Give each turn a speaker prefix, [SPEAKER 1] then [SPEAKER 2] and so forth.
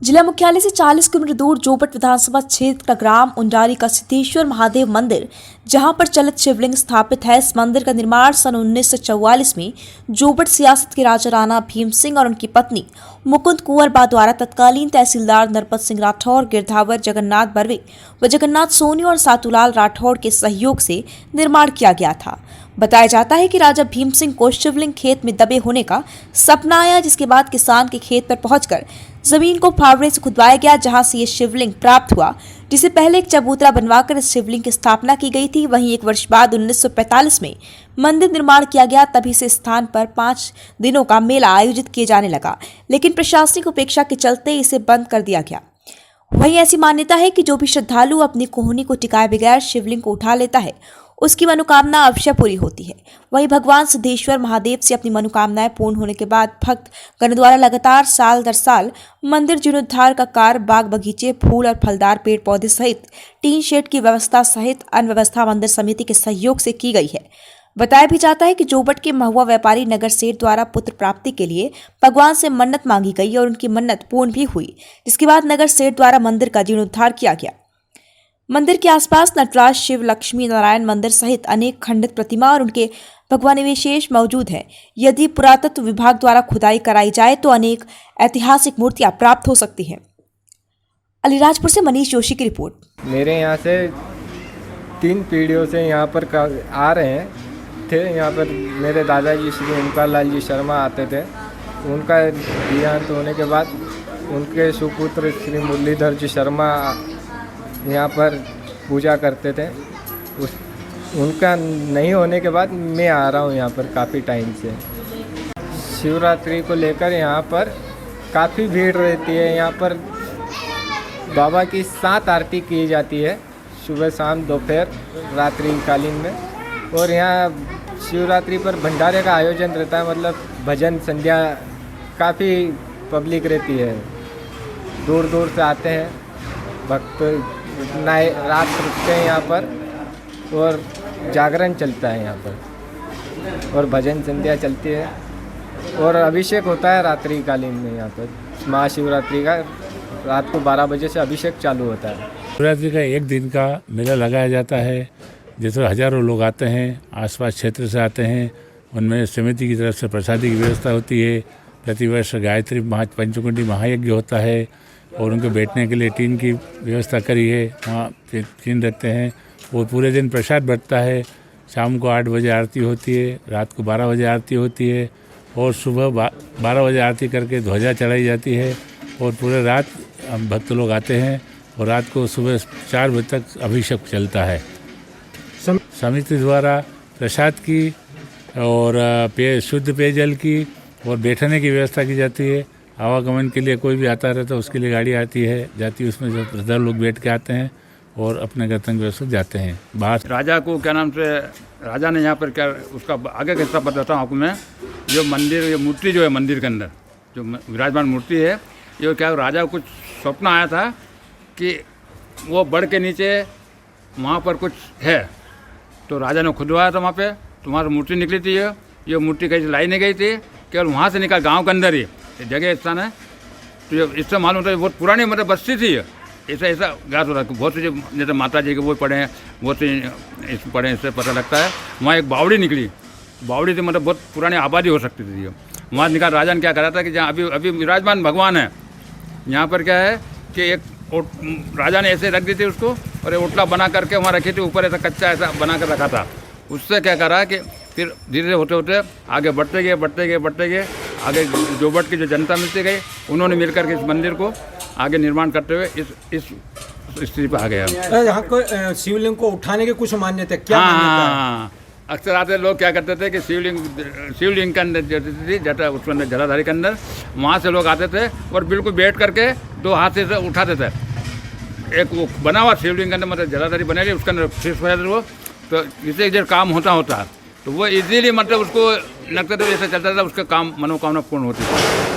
[SPEAKER 1] जिला मुख्यालय से 40 किलोमीटर दूर जोबट विधानसभा क्षेत्र का ग्राम उंडारी का सिद्धेश्वर महादेव मंदिर, जहां पर चलित शिवलिंग स्थापित है। इस मंदिर का निर्माण सन 1944 में जोबट सियासत के राजा राणा भीम सिंह और उनकी पत्नी मुकुंद कुंवर बा द्वारा तत्कालीन तहसीलदार नरपत सिंह राठौर, गिरधावर जगन्नाथ बर्वे व जगन्नाथ सोनी और सातूलाल राठौर के सहयोग से निर्माण किया गया था। बताया जाता है कि राजा भीम सिंह को शिवलिंग खेत में दबे होने का सपना आया, जिसके बाद किसान के खेत पर पहुंचकर जमीन को फावड़े से खुदवाया गया, जहां से ये शिवलिंग प्राप्त हुआ, जिसे पहले एक चबूतरा बनवाकर इस शिवलिंग की स्थापना की गई थी। वहीं एक वर्ष बाद 1945 में मंदिर निर्माण किया गया। तभी से स्थान पर 5 दिनों का मेला आयोजित किए जाने लगा, लेकिन प्रशासनिक उपेक्षा के चलते इसे बंद कर दिया गया। वहीं ऐसी मान्यता है कि जो भी श्रद्धालु अपनी कोहनी को टिकाए बगैर शिवलिंग को उठा लेता है, उसकी मनोकामना अवश्य पूरी होती है। वहीं भगवान सिद्धेश्वर महादेव से अपनी मनोकामनाएं पूर्ण होने के बाद भक्त गण द्वारा लगातार साल दर साल मंदिर जीर्णोद्धार का कार्य, बाग बगीचे, फूल और फलदार पेड़ पौधे सहित टीन शेड की व्यवस्था सहित अन्य व्यवस्था मंदिर समिति के सहयोग से की गई है। बताया भी जाता है कि जोबट के महुआ व्यापारी नगर सेठ द्वारा पुत्र प्राप्ति के लिए भगवान से मन्नत मांगी गई और उनकी मन्नत पूर्ण भी हुई, जिसके बाद नगर सेठ द्वारा मंदिर का जीर्णोद्धार किया गया। मंदिर के आसपास नटराज, शिव, लक्ष्मी नारायण मंदिर सहित अनेक खंडित प्रतिमा और उनके भगवानिवेशेष मौजूद हैं। यदि पुरातत्व विभाग द्वारा खुदाई कराई जाए तो अनेक ऐतिहासिक मूर्तियां प्राप्त हो सकती हैं। अलीराजपुर से मनीष जोशी की रिपोर्ट।
[SPEAKER 2] मेरे यहाँ से 3 पीढ़ियों से यहाँ पर आ रहे थे। यहाँ पर मेरे दादाजी श्री ओमकार लाल जी शर्मा आते थे। उनका देहांत होने के बाद उनके सुपुत्र श्री मुरलीधर जी शर्मा यहाँ पर पूजा करते थे। उनका नहीं होने के बाद मैं आ रहा हूँ यहाँ पर काफ़ी टाइम से। शिवरात्रि को लेकर यहाँ पर काफ़ी भीड़ रहती है। यहाँ पर बाबा की 7 आरती की जाती है, सुबह शाम दोपहर रात्रि कालीन में। और यहाँ शिवरात्रि पर भंडारे का आयोजन रहता है, मतलब भजन संध्या, काफ़ी पब्लिक रहती है। दूर दूर से आते हैं भक्त, रात रुकते हैं यहाँ पर और जागरण चलता है यहाँ पर और भजन संध्या चलती है और अभिषेक होता है रात्रि कालीन में। यहाँ पर महाशिवरात्रि का रात को 12 बजे से अभिषेक चालू होता है।
[SPEAKER 3] शिवरात्रि का एक दिन का मेला लगाया जाता है, जिसमें हजारों लोग आते हैं, आसपास क्षेत्र से आते हैं। उनमें समिति की तरफ से प्रसादी की व्यवस्था होती है। प्रतिवर्ष गायत्री पंचकुंडी महायज्ञ होता है और उनके बैठने के लिए टीन की व्यवस्था करी है। वहाँ टीन रखते हैं और पूरे दिन प्रसाद बंटता है। शाम को 8 बजे आरती होती है, रात को 12 बजे आरती होती है और सुबह 12 बजे आरती करके ध्वजा चढ़ाई जाती है और पूरे रात भक्त लोग आते हैं और रात को सुबह 4 बजे तक अभिषेक चलता है। समिति द्वारा प्रसाद की और शुद्ध पेयजल की और बैठने की व्यवस्था की जाती है। आवागमन के लिए कोई भी आता रहता है उसके लिए गाड़ी आती है, जाती है, उसमें जो श्रद्धालु लोग बैठ के आते हैं और अपने गंतव्य से जाते हैं। बाहर
[SPEAKER 4] राजा को क्या नाम से राजा ने यहाँ पर क्या उसका आगे का हिस्सा बताता हूँ आपको मैं। जो मंदिर, ये मूर्ति जो है मंदिर के अंदर जो विराजमान मूर्ति है, ये क्या राजा को कुछ स्वप्न आया था कि वो बढ़ के नीचे वहाँ पर कुछ है, तो राजा ने खुदवाया था वहाँ पे। तो वहाँ से मूर्ति निकली थी। ये मूर्ति कहीं से लाई नहीं गई थी, केवल वहाँ से निकल गाँव के अंदर ही जगह स्थान है। तो ये इससे मालूम होता है बहुत पुरानी मतलब बस्ती थी। ऐसा ज्ञात हो रहा है। बहुत से जैसे माता जी के वो पढ़े हैं, बहुत से इस पढ़े हैं, इससे पता लगता है। वहाँ एक बावड़ी निकली, बावड़ी से मतलब बहुत पुरानी आबादी हो सकती थी। वहाँ निकाल राजा ने क्या करा था कि जहाँ अभी विराजमान भगवान है, यहाँ पर क्या है कि एक राजा ने ऐसे रख दी थी उसको और एक ओटला बना करके वहाँ रखी थी, ऊपर ऐसा कच्चा ऐसा बना कर रखा था। उससे क्या करा कि फिर धीरे धीरे होते होते आगे बढ़ते गए। आगे जोबट की जो जनता मिलती गई, उन्होंने मिलकर के इस मंदिर को आगे निर्माण करते हुए इस स्थिति पर आ गया।
[SPEAKER 5] यहाँ को शिवलिंग को उठाने की कुछ मान्यता क्या?
[SPEAKER 4] हाँ, अक्सर आते लोग क्या करते थे कि शिवलिंग के अंदर थी जटा, उसके अंदर जलाधारी के अंदर, वहाँ से लोग आते थे और बिल्कुल बैठ करके 2 हाथ से उठाते थे। एक वो बना हुआ शिवलिंग के अंदर मतलब जलाधारी बने, उसके अंदर फिक्स हो जाते वो। तो इससे इधर काम होता तो वो इजीली मतलब उसको लगता था, जैसे चलता था, उसका काम मनोकामना पूर्ण होती थी।